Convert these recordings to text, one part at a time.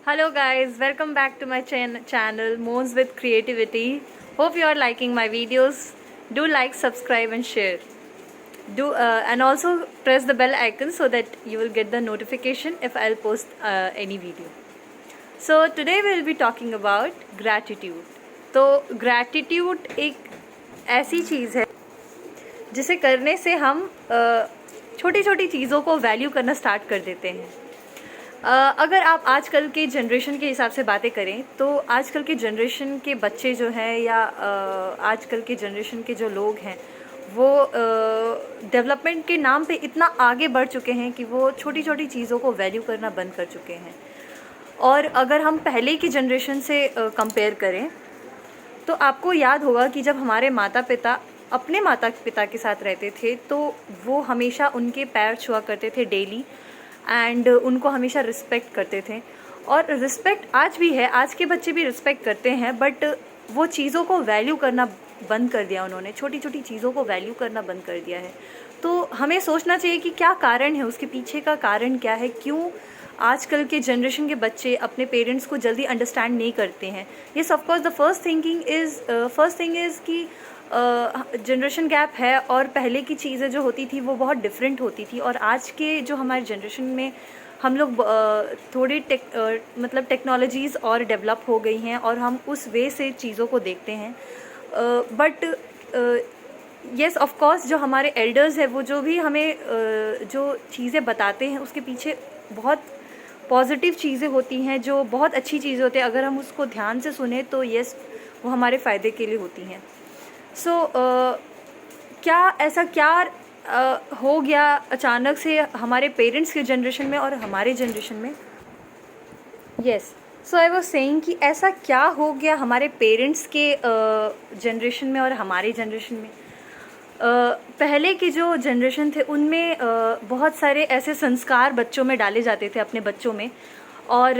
Hello guys, welcome back to my channel Moons with Creativity. Hope you are liking my videos. Do like, subscribe and share. And also press the bell icon so that you will get the notification if I'll post any video. So today we'll be talking about gratitude. तो gratitude एक ऐसी चीज़ है जिसे करने से हम छोटी छोटी चीज़ों को वैल्यू करना स्टार्ट कर देते हैं। अगर आप आजकल के जनरेशन के हिसाब से बातें करें तो आजकल के जनरेशन के बच्चे जो हैं या आजकल के जनरेशन के जो लोग हैं वो डेवलपमेंट के नाम पे इतना आगे बढ़ चुके हैं कि वो छोटी छोटी चीज़ों को वैल्यू करना बंद कर चुके हैं। और अगर हम पहले की जनरेशन से कंपेयर करें तो आपको याद होगा कि जब हमारे माता पिता अपने माता पिता के साथ रहते थे तो वो हमेशा उनके पैर छुआ करते थे डेली एंड उनको हमेशा रिस्पेक्ट करते थे। और रिस्पेक्ट आज भी है, आज के बच्चे भी रिस्पेक्ट करते हैं, बट वो चीज़ों को वैल्यू करना बंद कर दिया उन्होंने, छोटी छोटी चीज़ों को वैल्यू करना बंद कर दिया है। तो हमें सोचना चाहिए कि क्या कारण है, उसके पीछे का कारण क्या है, क्यों आजकल के जनरेशन के बच्चे अपने पेरेंट्स को जल्दी अंडरस्टैंड नहीं करते हैं। Yes, of course the first thing is कि जनरेशन गैप है और पहले की चीज़ें जो होती थी वो बहुत डिफरेंट होती थी और आज के जो हमारे जनरेशन में हम लोग थोड़ी मतलब टेक्नोलॉजीज़ और डेवलप हो गई हैं और हम उस वे से चीज़ों को देखते हैं। बट येस, ऑफ कोर्स जो हमारे एल्डर्स हैं वो जो भी हमें जो चीज़ें बताते हैं उसके पीछे बहुत पॉजिटिव चीज़ें होती हैं, जो बहुत अच्छी चीज़ें होती हैं। अगर हम उसको ध्यान से सुने तो येस, वो हमारे फ़ायदे के लिए होती हैं। सो क्या ऐसा हो गया अचानक से हमारे पेरेंट्स के जनरेशन में और हमारे जनरेशन में? Yes, so I was saying कि ऐसा क्या हो गया हमारे पेरेंट्स के जनरेशन में और हमारे जनरेशन में। पहले के जो जनरेशन थे उनमें बहुत सारे ऐसे संस्कार बच्चों में डाले जाते थे, अपने बच्चों में, और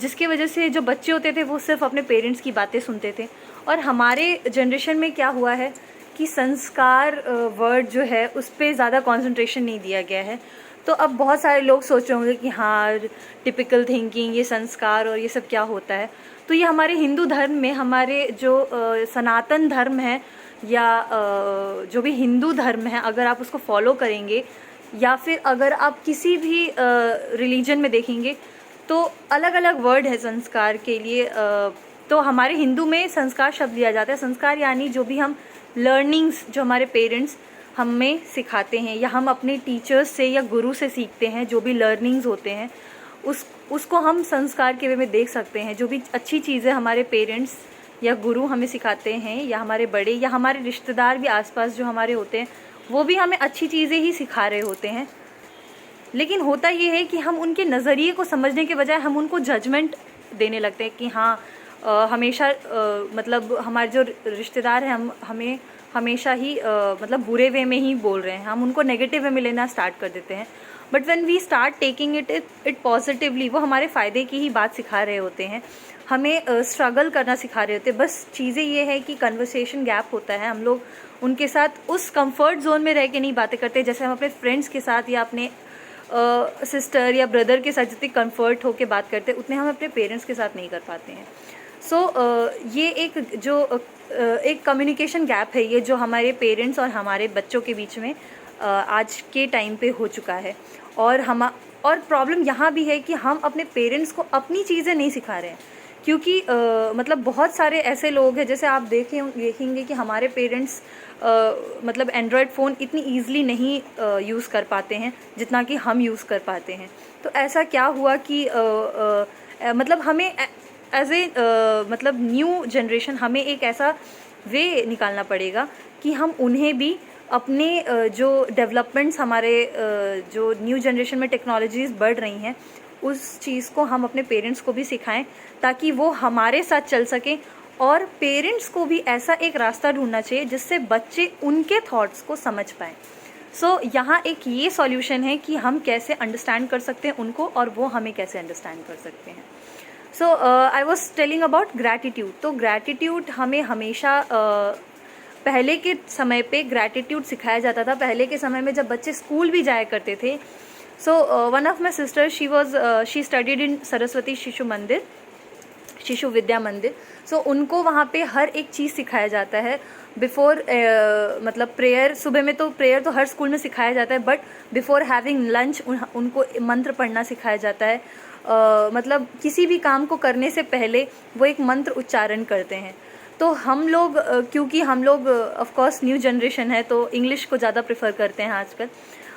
जिसकी वजह से जो बच्चे होते थे वो सिर्फ अपने पेरेंट्स की बातें सुनते थे। और हमारे जनरेशन में क्या हुआ है कि संस्कार वर्ड जो है उस पर ज़्यादा कंसंट्रेशन नहीं दिया गया है। तो अब बहुत सारे लोग सोच रहे होंगे कि हाँ, टिपिकल थिंकिंग, ये संस्कार और ये सब क्या होता है। तो ये हमारे हिंदू धर्म में, हमारे जो सनातन धर्म है या जो भी हिंदू धर्म है, अगर आप उसको फॉलो करेंगे या फिर अगर आप किसी भी रिलीजन में देखेंगे तो अलग अलग वर्ड है संस्कार के लिए। तो हमारे हिंदू में संस्कार शब्द दिया जाता है। संस्कार यानी जो भी हम लर्निंग्स जो हमारे पेरेंट्स हमें सिखाते हैं या हम अपने टीचर्स से या गुरु से सीखते हैं, जो भी लर्निंग्स होते हैं उसको हम संस्कार के वे में देख सकते हैं। जो भी अच्छी चीज़ें हमारे पेरेंट्स या गुरु हमें सिखाते हैं या हमारे बड़े या हमारे रिश्तेदार भी आसपास जो हमारे होते हैं वो भी हमें अच्छी चीज़ें ही सिखा रहे होते हैं। लेकिन होता ये है कि हम उनके नज़रिए को समझने के बजाय हम उनको जजमेंट देने लगते हैं कि हाँ, हमेशा मतलब हमारे जो रिश्तेदार हैं हमें हमेशा ही मतलब बुरे वे में ही बोल रहे हैं, हम उनको नेगेटिव वे में लेना स्टार्ट कर देते हैं। But when we start taking it positively, वो हमारे फ़ायदे की ही बात सिखा रहे होते हैं, हमें स्ट्रगल करना सिखा रहे होते हैं। बस चीज़ें ये है कि कन्वर्सेशन गैप होता है, हम लोग उनके साथ उस कंफर्ट जोन में रह के नहीं बातें करते जैसे हम अपने फ्रेंड्स के साथ या अपने सिस्टर या ब्रदर के साथ जितनी कंफर्ट होके बात करते हैं उतने हम अपने पेरेंट्स के साथ नहीं कर पाते हैं। सो ये एक कम्युनिकेशन गैप है, ये जो हमारे पेरेंट्स और हमारे बच्चों के बीच में आज के टाइम पे हो चुका है। और प्रॉब्लम यहाँ भी है कि हम अपने पेरेंट्स को अपनी चीज़ें नहीं सिखा रहे हैं, क्योंकि मतलब बहुत सारे ऐसे लोग हैं, जैसे आप देखेंगे कि हमारे पेरेंट्स मतलब एंड्रॉयड फ़ोन इतनी ईज़िली नहीं यूज़ कर पाते हैं जितना कि हम यूज़ कर पाते हैं। तो ऐसा क्या हुआ कि मतलब हमें एज ए मतलब न्यू जनरेशन हमें एक ऐसा वे निकालना पड़ेगा कि हम उन्हें भी अपने जो डेवलपमेंट्स हमारे जो न्यू जनरेशन में टेक्नोलॉजीज़ बढ़ रही हैं उस चीज़ को हम अपने पेरेंट्स को भी सिखाएं ताकि वो हमारे साथ चल सकें। और पेरेंट्स को भी ऐसा एक रास्ता ढूंढना चाहिए जिससे बच्चे उनके थॉट्स को समझ पाएँ। सो यहाँ एक ये सॉल्यूशन है कि हम कैसे अंडरस्टैंड कर सकते हैं उनको और वो हमें कैसे अंडरस्टैंड कर सकते हैं। So I was telling about gratitude. तो ग्रैटिट्यूड हमें हमेशा पहले के समय पे ग्रैटिट्यूड सिखाया जाता था। पहले के समय में जब बच्चे स्कूल भी जाया करते थे So one of my sisters, she studied in Saraswati Shishu Vidya मंदिर. सो उनको वहाँ पे हर एक चीज़ सिखाया जाता है बिफोर मतलब प्रेयर. सुबह में तो प्रेयर तो हर स्कूल में सिखाया जाता है, बट बिफोर हैविंग लंच उनको मंत्र पढ़ना सिखाया जाता है. मतलब किसी भी काम को करने से पहले वो एक मंत्र उच्चारण करते हैं. तो हम लोग क्योंकि हम लोग ऑफ कोर्स न्यू जनरेशन है तो इंग्लिश को ज़्यादा प्रेफर करते हैं आजकल,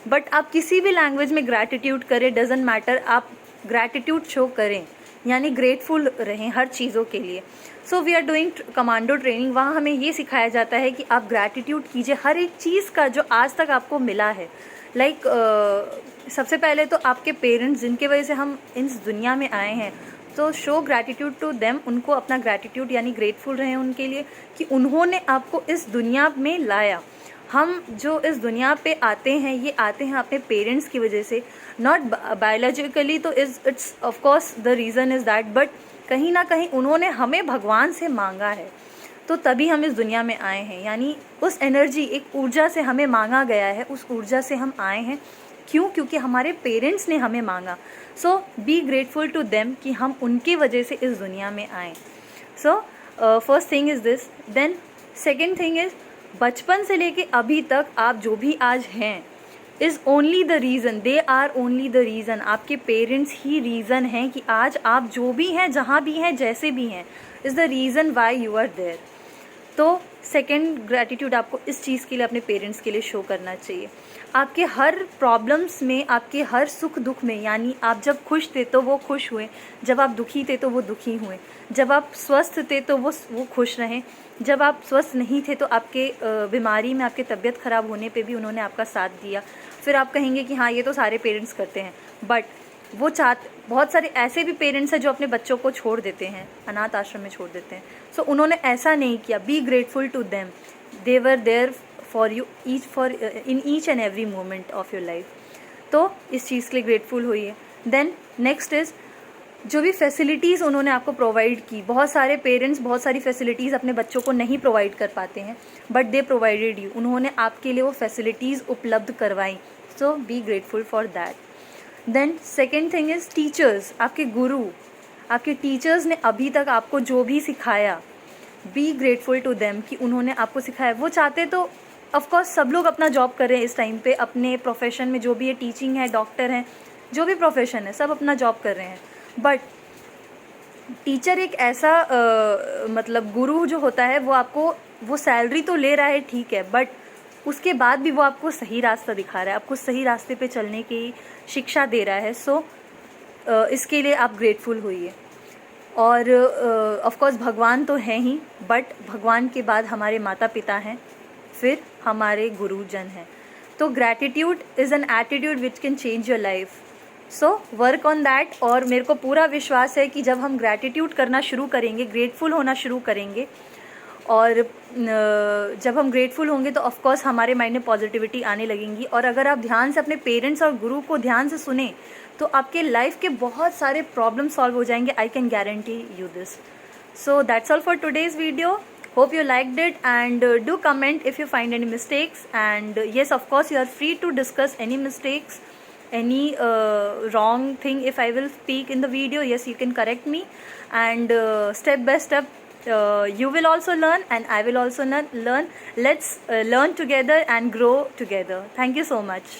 बट आप किसी भी लैंग्वेज में ग्रैटिट्यूड करें, डजेंट मैटर, आप ग्रैटिट्यूड शो करें, यानी ग्रेटफुल रहें हर चीज़ों के लिए. So we are doing commando training. वहाँ हमें ये सिखाया जाता है कि आप ग्रैटिट्यूड कीजिए हर एक चीज़ का जो आज तक आपको मिला है. लाइक सबसे पहले तो आपके पेरेंट्स जिनके वजह से हम इस दुनिया में आए हैं, तो शो ग्रैटिट्यूड टू देम. उनको अपना ग्रैटिट्यूड यानी ग्रेटफुल रहें उनके लिए कि उन्होंने आपको इस दुनिया में लाया. हम जो इस दुनिया पे आते हैं ये आते हैं अपने पेरेंट्स की वजह से, नॉट बायोलॉजिकली. तो it's of course the reason is that, but कहीं ना कहीं उन्होंने हमें भगवान से मांगा है, तो तभी हम इस दुनिया में आए हैं. यानी उस एनर्जी, एक ऊर्जा से हमें मांगा गया है, उस ऊर्जा से हम आए हैं. क्यों? क्योंकि हमारे पेरेंट्स ने हमें मांगा. So be grateful to them कि हम उनकी वजह से इस दुनिया में आए. So first thing is this. Then second thing is, बचपन से लेके अभी तक आप जो भी आज हैं is only the reason, they are only the reason. आपके पेरेंट्स ही रीज़न हैं कि आज आप जो भी हैं, जहाँ भी हैं, जैसे भी हैं, is the reason why you are there. तो सेकेंड ग्रैटिट्यूड आपको इस चीज़ के लिए अपने पेरेंट्स के लिए शो करना चाहिए. आपके हर प्रॉब्लम्स में, आपके हर सुख दुख में, यानी आप जब खुश थे तो वो खुश हुए, जब आप दुखी थे तो वो दुखी हुए, जब आप स्वस्थ थे तो वो खुश रहें, जब आप स्वस्थ नहीं थे तो आपके बीमारी में, आपके तबीयत ख़राब होने पे भी उन्होंने आपका साथ दिया. फिर आप कहेंगे कि हाँ ये तो सारे पेरेंट्स करते हैं, बट वो बहुत सारे ऐसे भी पेरेंट्स हैं जो अपने बच्चों को छोड़ देते हैं, अनाथ आश्रम में छोड़ देते हैं. सो उन्होंने ऐसा नहीं किया. Be grateful to them, they were there for you in each and every moment of your life. तो इस चीज़ के लिए ग्रेटफुल होइए. देन नेक्स्ट इज़, जो भी फैसिलिटीज़ उन्होंने आपको प्रोवाइड की, बहुत सारे पेरेंट्स बहुत सारी फैसिलिटीज़ अपने बच्चों को नहीं प्रोवाइड कर पाते हैं, बट दे प्रोवाइडेड यू. उन्होंने आपके लिए वो फैसिलिटीज़ उपलब्ध करवाई. So be grateful for that. Then second thing is teachers, आपके गुरु, आपके टीचर्स ने अभी तक आपको जो भी सिखाया, बी ग्रेटफुल टू देम कि उन्होंने आपको सिखाया. वो चाहते तो ऑफकोर्स सब लोग अपना जॉब कर रहे हैं इस टाइम पे, अपने प्रोफेशन में, जो भी है, टीचिंग है, डॉक्टर हैं, जो भी प्रोफेशन है, सब अपना जॉब कर रहे हैं. बट टीचर एक ऐसा मतलब गुरु जो होता है, वो आपको वो सैलरी तो ले रहा है, ठीक है, बट उसके बाद भी वो आपको सही रास्ता दिखा रहा है, आपको सही रास्ते पे चलने की शिक्षा दे रहा है. सो इसके लिए आप ग्रेटफुल होइए. और ऑफ कोर्स भगवान तो हैं ही, बट भगवान के बाद हमारे माता पिता हैं, फिर हमारे गुरुजन हैं. तो gratitude is an attitude which can change your life. So work on that. और मेरे को पूरा विश्वास है कि जब हम ग्रैटिट्यूड करना शुरू करेंगे, ग्रेटफुल होना शुरू करेंगे, और जब हम ग्रेटफुल होंगे तो ऑफ कोर्स हमारे माइंड में पॉजिटिविटी आने लगेंगी. और अगर आप ध्यान से अपने पेरेंट्स और गुरु को ध्यान से सुने तो आपके लाइफ के बहुत सारे प्रॉब्लम सॉल्व हो जाएंगे. I can guarantee you this. So that's all for today's video. Hope you liked it, and do comment if you find any mistakes. And yes, of course, you are free to discuss any mistakes, any wrong thing. If I will speak in the video, yes, you can correct me, and step by step you will also learn and I will also learn. Let's learn together and grow together. Thank you so much.